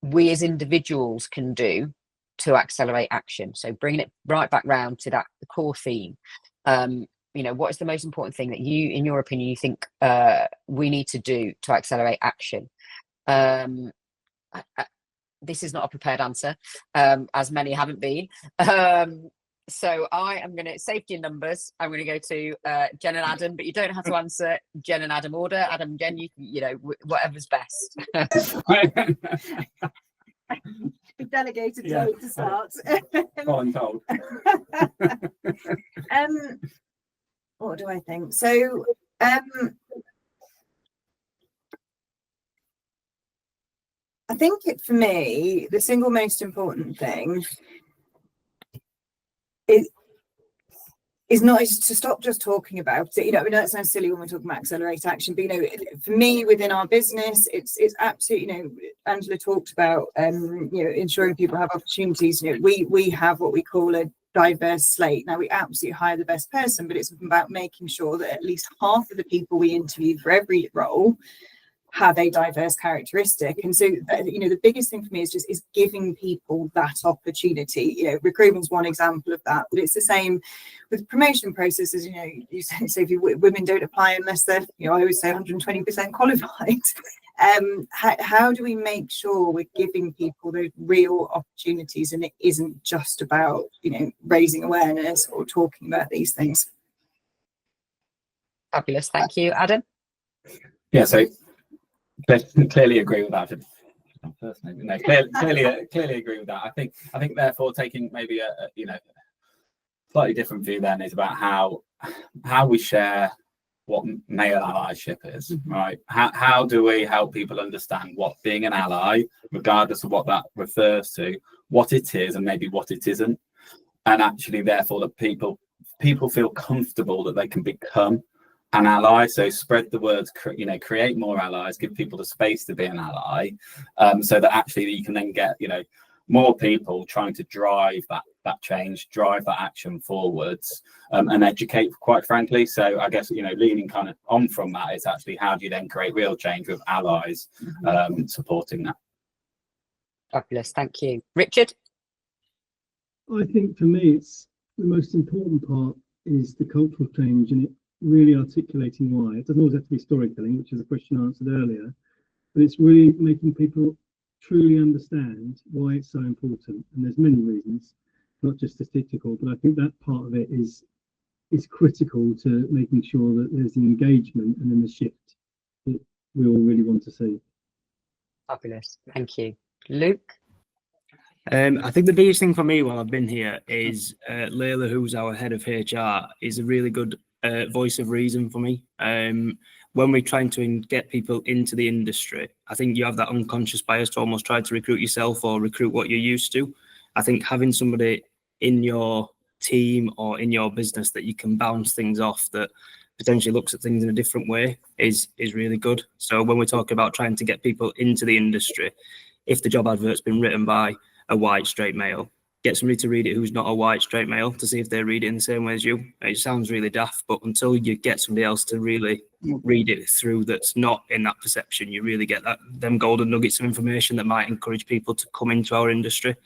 we as individuals can do to accelerate action? So bringing it right back round to that, the core theme. You know, what is the most important thing that you, in your opinion, you think we need to do to accelerate action? This is not a prepared answer, as many haven't been. So I am going to, safety in numbers, I'm going to go to Jen and Adam, but you don't have to answer Jen and Adam order. Adam, Jen, you know, whatever's best. Delegated to start. Voluntold. What do I think? So I think for me, the single most important thing is to stop just talking about it. You know, I know it sounds silly when we're talking about accelerate action, but, you know, for me, within our business, it's absolutely, you know, Angela talked about, you know, ensuring people have opportunities. You know, we have what we call a diverse slate. Now, we absolutely hire the best person, but it's about making sure that at least half of the people we interview for every role have a diverse characteristic. And so, you know, the biggest thing for me is giving people that opportunity. You know, recruitment's one example of that, but it's the same with promotion processes. You know, you say, Sophie, women don't apply unless they're, you know, I always say 120% qualified. How do we make sure we're giving people those real opportunities, and it isn't just about, you know, raising awareness or talking about these things? Fabulous. Thank you. Adam? Yeah, so clearly agree with that. No, clearly agree with that. I think therefore taking maybe a you know, slightly different view then is about how we share what male allyship is, right? How do we help people understand what being an ally, regardless of what that refers to, what it is and maybe what it isn't, and actually therefore that people feel comfortable that they can become an ally. So spread the word, you know, create more allies, give people the space to be an ally, so that actually you can then get, you know, more people trying to drive that change, drive that action forwards, and educate, quite frankly. So I guess, you know, leaning kind of on from that is actually how do you then create real change with allies supporting that. Fabulous. Thank you. Richard? I think for me, it's the most important part is the cultural change, and it really articulating why. It doesn't always have to be storytelling, which is a question I answered earlier, but it's really making people truly understand why it's so important. And there's many reasons, not just statistical, but I think that part of it is critical to making sure that there's an engagement and then the shift that we all really want to see. Fabulous. Thank you. Luke? I think the biggest thing for me while I've been here is Layla, who's our head of HR, is a really good voice of reason for me. When we're trying to get people into the industry, I think you have that unconscious bias to almost try to recruit yourself or recruit what you're used to. I think having somebody in your team or in your business that you can bounce things off, that potentially looks at things in a different way, is really good. So when we talk about trying to get people into the industry, if the job advert's been written by a white straight male, get somebody to read it who's not a white straight male to see if they read it in the same way as you. It sounds really daft, but until you get somebody else to really read it through that's not in that perception, you really get them golden nuggets of information that might encourage people to come into our industry.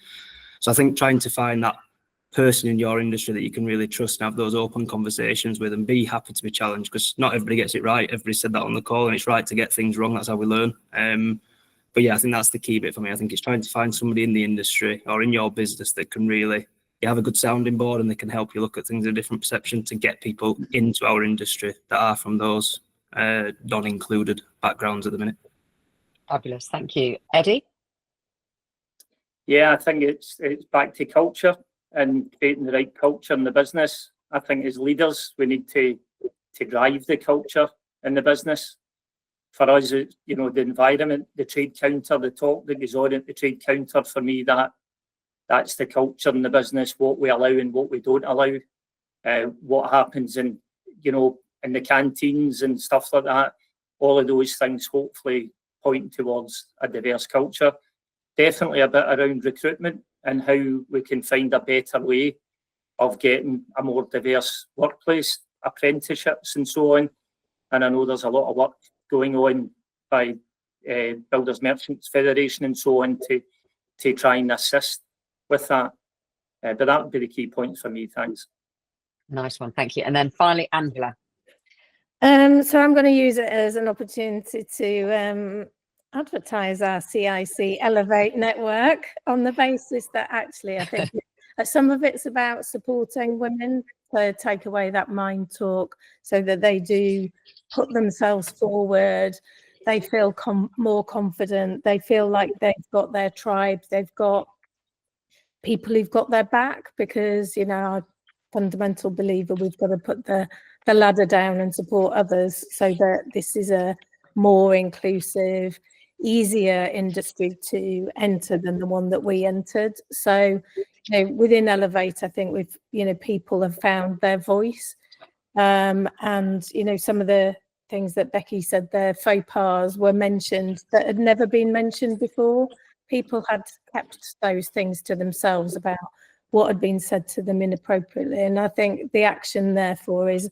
So I think trying to find that person in your industry that you can really trust and have those open conversations with and be happy to be challenged, because not everybody gets it right. Everybody said that on the call, and it's right to get things wrong. That's how we learn. But yeah, I think that's the key bit for me. I think it's trying to find somebody in the industry or in your business that can really have a good sounding board and they can help you look at things in a different perception to get people into our industry that are from those non-included backgrounds at the minute. Fabulous, thank you. Eddie? Yeah, I think it's back to culture and creating the right culture in the business. I think as leaders, we need to drive the culture in the business. For us, the environment, the trade counter, the talk that goes on at the trade counter, for me, that's the culture in the business, what we allow and what we don't allow, what happens in the canteens and stuff like that. All of those things hopefully point towards a diverse culture. Definitely a bit around recruitment and how we can find a better way of getting a more diverse workplace, apprenticeships and so on. And I know there's a lot of work going on by Builders Merchants Federation and so on to try and assist with that. But that would be the key point for me. Thanks. Nice one, thank you. And then finally, Angela. So I'm going to use it as an opportunity to advertise our CIC Elevate network on the basis that actually I think some of it's about supporting women to take away that mind talk so that they do put themselves forward, they feel more confident, they feel like they've got their tribe, they've got people who've got their back, because our fundamental believer, we've got to put the ladder down and support others so that this is a more inclusive, easier industry to enter than the one that we entered. So within Elevate, I think we've people have found their voice, and some of the things that Becky said there, faux pas were mentioned that had never been mentioned before. People had kept those things to themselves about what had been said to them inappropriately, and I think the action therefore is,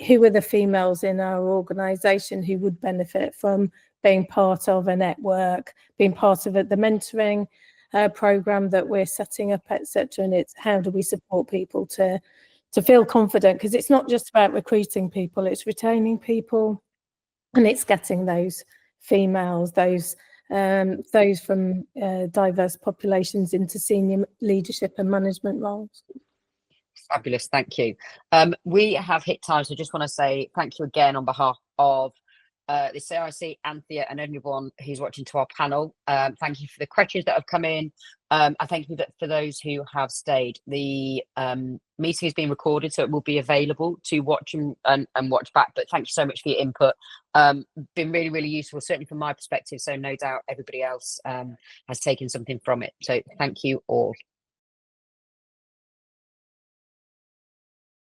who are the females in our organisation who would benefit from being part of a network, being part of the mentoring programme that we're setting up, etc. And it's how do we support people to feel confident, because it's not just about recruiting people, it's retaining people, and it's getting those females, those from diverse populations into senior leadership and management roles. Fabulous, thank you. We have hit time, so I just want to say thank you again on behalf of the CIC, Anthea, and everyone who's watching to our panel. Thank you for the questions that have come in. I thank you for those who have stayed. The meeting is being recorded, so it will be available to watch and watch back. But thank you so much for your input. Been really, really useful, certainly from my perspective. So no doubt everybody else has taken something from it. So thank you all.